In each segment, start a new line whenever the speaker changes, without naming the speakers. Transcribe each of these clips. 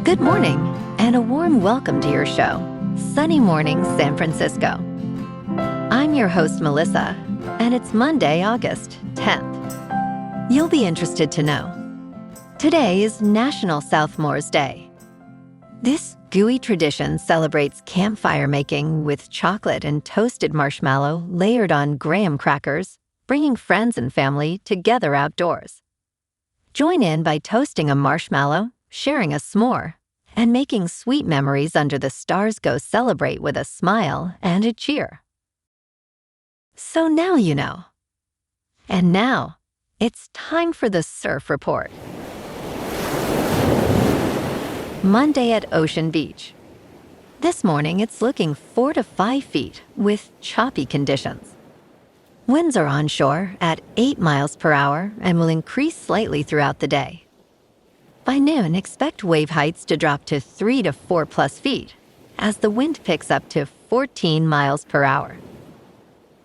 Good morning, and a warm welcome to your show, Sunny Mornings San Francisco. I'm your host, Melissa, and it's Monday, August 10th. You'll be interested to know. Today is National Southmore's Day. This gooey tradition celebrates campfire making with chocolate and toasted marshmallow layered on graham crackers, bringing friends and family together outdoors. Join in by toasting a marshmallow, sharing a s'more, and making sweet memories under the stars go celebrate with a smile and a cheer. So now you know. And now, it's time for the Surf Report. Monday at Ocean Beach. This morning, it's looking 4 to 5 feet with choppy conditions. Winds are onshore at 8 miles per hour and will increase slightly throughout the day. By noon, expect wave heights to drop to 3 to 4 plus feet as the wind picks up to 14 miles per hour.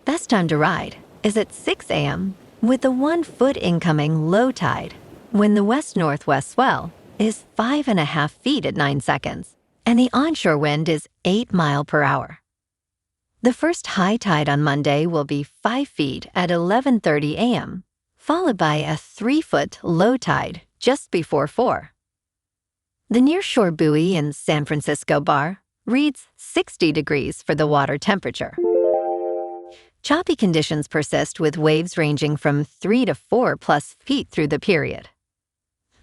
Best time to ride is at 6 a.m. with a 1 foot incoming low tide when the west-northwest swell is 5.5 feet at 9 seconds and the onshore wind is 8 miles per hour. The first high tide on Monday will be 5 feet at 11:30 a.m., followed by a 3-foot low tide just before 4. The nearshore buoy in San Francisco Bar reads 60 degrees for the water temperature. Choppy conditions persist with waves ranging from 3 to 4 plus feet through the period.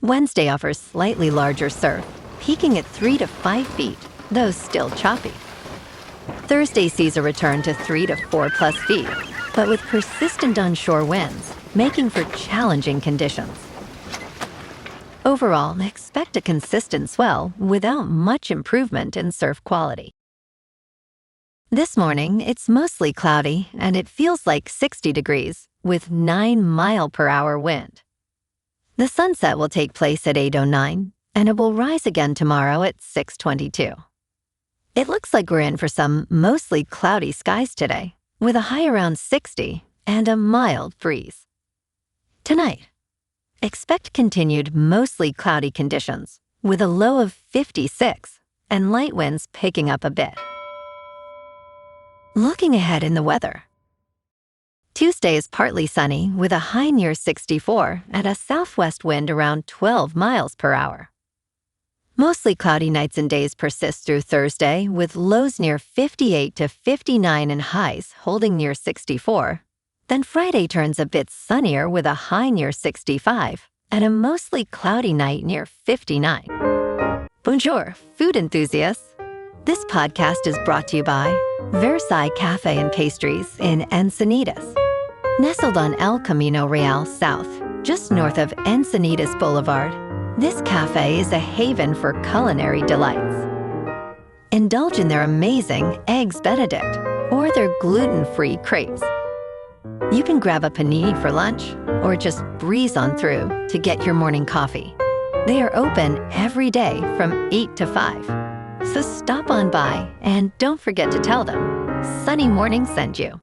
Wednesday offers slightly larger surf, peaking at 3 to 5 feet, though still choppy. Thursday sees a return to 3 to 4 plus feet, but with persistent onshore winds, making for challenging conditions. Overall, expect a consistent swell without much improvement in surf quality. This morning, it's mostly cloudy and it feels like 60 degrees with 9 mile per hour wind. The sunset will take place at 8:09 and it will rise again tomorrow at 6:22. It looks like we're in for some mostly cloudy skies today with a high around 60 and a mild breeze. Tonight, expect continued mostly cloudy conditions with a low of 56 and light winds picking up a bit. Looking ahead in the weather. Tuesday is partly sunny with a high near 64 and a southwest wind around 12 miles per hour. Mostly cloudy nights and days persist through Thursday with lows near 58 to 59 and highs holding near 64. Then Friday turns a bit sunnier with a high near 65 and a mostly cloudy night near 59. Bonjour, food enthusiasts. This podcast is brought to you by Versailles Cafe and Pastries in Encinitas. Nestled on El Camino Real South, just north of Encinitas Boulevard, this cafe is a haven for culinary delights. Indulge in their amazing Eggs Benedict or their gluten-free crepes. You can grab a panini for lunch or just breeze on through to get your morning coffee. They are open every day from 8 to 5. So stop on by and don't forget to tell them Sunny Morning sent you.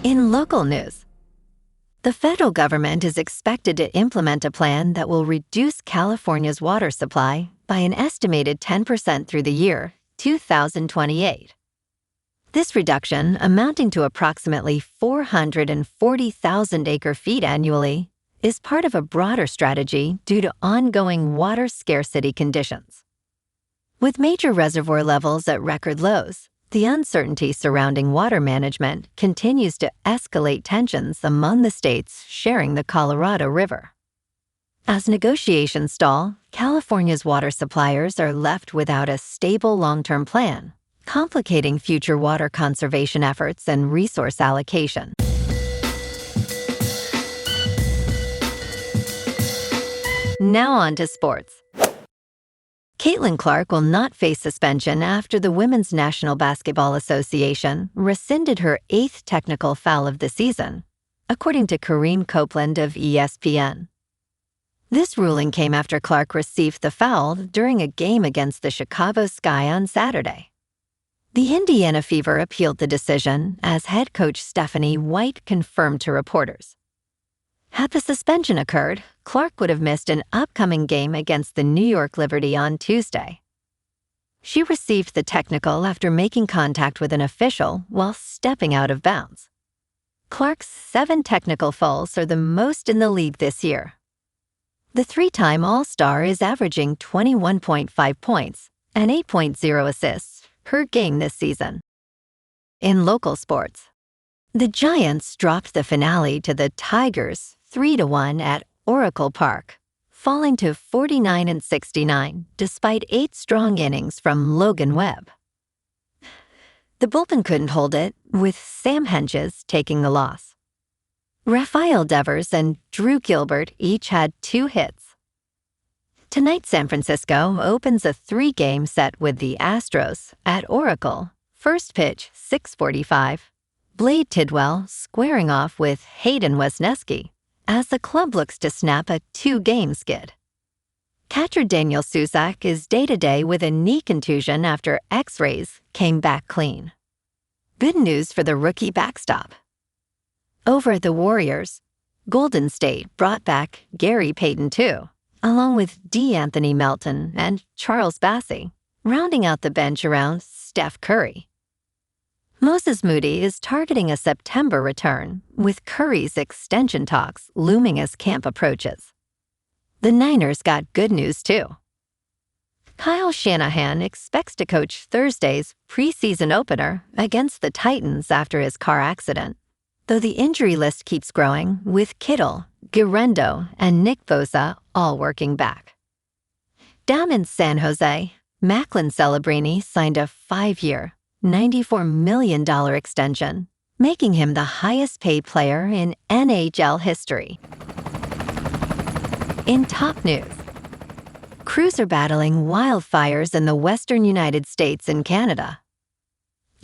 In local news, the federal government is expected to implement a plan that will reduce California's water supply by an estimated 10% through the year 2028. This reduction, amounting to approximately 440,000 acre-feet annually, is part of a broader strategy due to ongoing water scarcity conditions. With major reservoir levels at record lows, the uncertainty surrounding water management continues to escalate tensions among the states sharing the Colorado River. As negotiations stall, California's water suppliers are left without a stable long-term plan, complicating future water conservation efforts and resource allocation. Now on to sports. Caitlin Clark will not face suspension after the Women's National Basketball Association rescinded her 8th technical foul of the season, according to Kareem Copeland of ESPN. This ruling came after Clark received the foul during a game against the Chicago Sky on Saturday. The Indiana Fever appealed the decision as head coach Stephanie White confirmed to reporters. Had the suspension occurred, Clark would have missed an upcoming game against the New York Liberty on Tuesday. She received the technical after making contact with an official while stepping out of bounds. Clark's 7 technical fouls are the most in the league this year. The 3-time All-Star is averaging 21.5 points and 8.0 assists per game this season. In local sports, the Giants dropped the finale to the Tigers 3-1 at Oracle Park, falling to 49-69 despite 8 strong innings from Logan Webb. The bullpen couldn't hold it, with Sam Hentges taking the loss. Rafael Devers and Drew Gilbert each had 2 hits. Tonight, San Francisco opens a 3-game set with the Astros at Oracle. First pitch, 6:45. Blade Tidwell squaring off with Hayden Wesneski as the club looks to snap a 2-game skid. Catcher Daniel Susak is day-to-day with a knee contusion after X-rays came back clean. Good news for the rookie backstop. Over at the Warriors, Golden State brought back Gary Payton too, along with D'Anthony Melton and Charles Bassey, rounding out the bench around Steph Curry. Moses Moody is targeting a September return, with Curry's extension talks looming as camp approaches. The Niners got good news too. Kyle Shanahan expects to coach Thursday's preseason opener against the Titans after his car accident, though the injury list keeps growing with Kittle, Guerrero, and Nick Bosa all working back. Down in San Jose, Macklin Celebrini signed a 5-year, $94 million extension, making him the highest-paid player in NHL history. In top news, crews are battling wildfires in the western United States and Canada.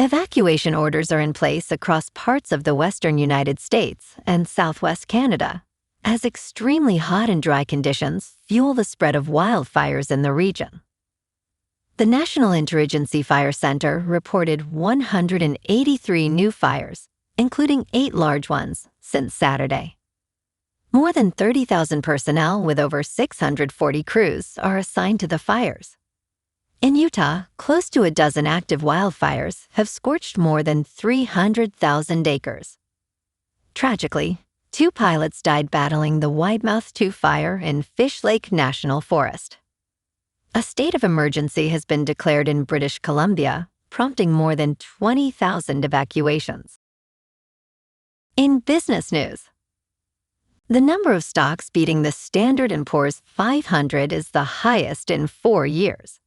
Evacuation orders are in place across parts of the western United States and southwest Canada, as extremely hot and dry conditions fuel the spread of wildfires in the region. The National Interagency Fire Center reported 183 new fires, including 8 large ones, since Saturday. More than 30,000 personnel with over 640 crews are assigned to the fires. In Utah, close to a dozen active wildfires have scorched more than 300,000 acres. Tragically, 2 pilots died battling the Widemouth 2 fire in Fish Lake National Forest. A state of emergency has been declared in British Columbia, prompting more than 20,000 evacuations. In business news, the number of stocks beating the Standard & Poor's 500 is the highest in 4 years.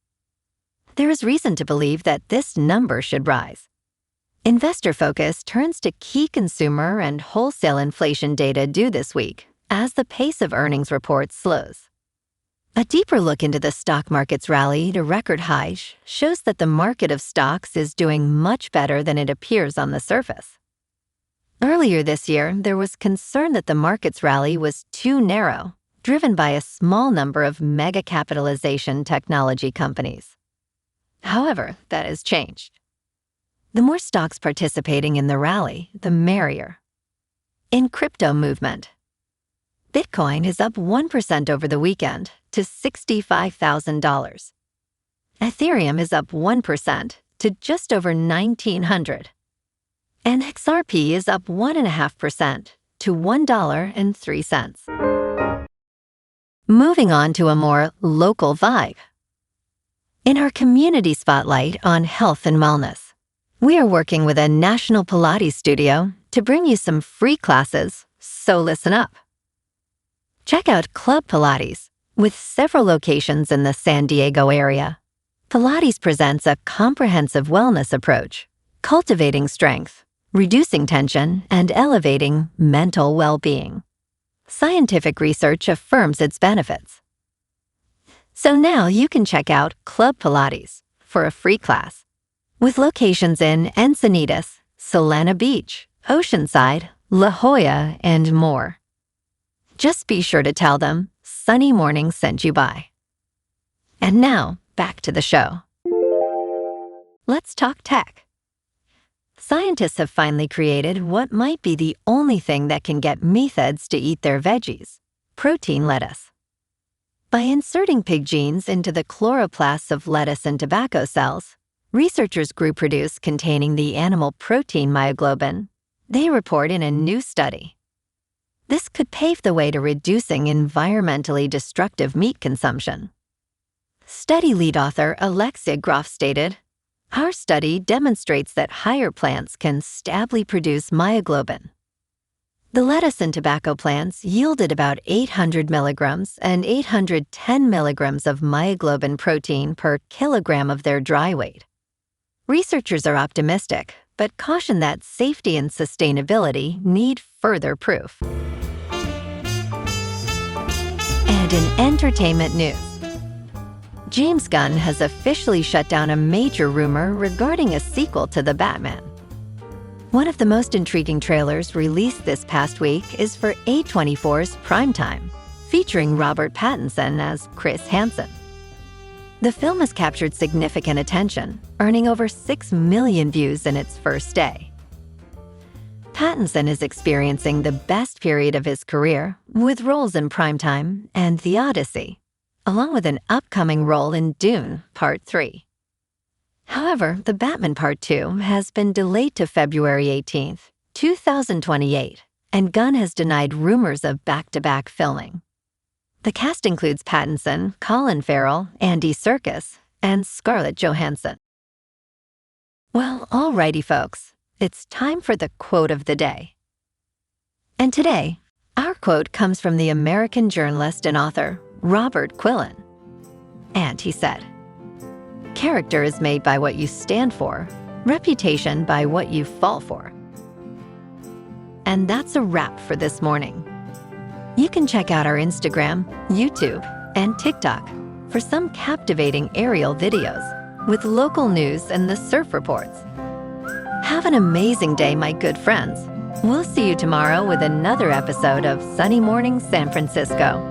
There is reason to believe that this number should rise. Investor focus turns to key consumer and wholesale inflation data due this week as the pace of earnings reports slows. A deeper look into the stock market's rally to record highs shows that the market of stocks is doing much better than it appears on the surface. Earlier this year, there was concern that the market's rally was too narrow, driven by a small number of mega-capitalization technology companies. However, that has changed. The more stocks participating in the rally, the merrier. In crypto movement, Bitcoin is up 1% over the weekend to $65,000. Ethereum is up 1% to just over $1,900. And XRP is up 1.5% to $1.03. Moving on to a more local vibe. In our community spotlight on health and wellness, we are working with a national Pilates studio to bring you some free classes, so listen up. Check out Club Pilates, with several locations in the San Diego area. Pilates presents a comprehensive wellness approach, cultivating strength, reducing tension, and elevating mental well-being. Scientific research affirms its benefits. So now you can check out Club Pilates for a free class, with locations in Encinitas, Solana Beach, Oceanside, La Jolla, and more. Just be sure to tell them Sunny Morning sent you by. And now, back to the show. Let's talk tech. Scientists have finally created what might be the only thing that can get metheds to eat their veggies: protein lettuce. By inserting pig genes into the chloroplasts of lettuce and tobacco cells, researchers grew produce containing the animal protein myoglobin, they report in a new study. This could pave the way to reducing environmentally destructive meat consumption. Study lead author Alexia Groff stated, "Our study demonstrates that higher plants can stably produce myoglobin." The lettuce and tobacco plants yielded about 800 milligrams and 810 milligrams of myoglobin protein per kilogram of their dry weight. Researchers are optimistic, but caution that safety and sustainability need further proof. And in entertainment news, James Gunn has officially shut down a major rumor regarding a sequel to The Batman. One of the most intriguing trailers released this past week is for A24's Primetime, featuring Robert Pattinson as Chris Hansen. The film has captured significant attention, earning over 6 million views in its first day. Pattinson is experiencing the best period of his career, with roles in Primetime and The Odyssey, along with an upcoming role in Dune Part 3. However, The Batman Part 2 has been delayed to February 18th, 2028, and Gunn has denied rumors of back-to-back filming. The cast includes Pattinson, Colin Farrell, Andy Serkis, and Scarlett Johansson. Well, alrighty folks, it's time for the quote of the day. And today, our quote comes from the American journalist and author Robert Quillen. And he said, "Character is made by what you stand for, reputation by what you fall for." And that's a wrap for this morning. You can check out our Instagram, YouTube, and TikTok for some captivating aerial videos with local news and the surf reports. Have an amazing day, my good friends. We'll see you tomorrow with another episode of Sunny Morning San Francisco.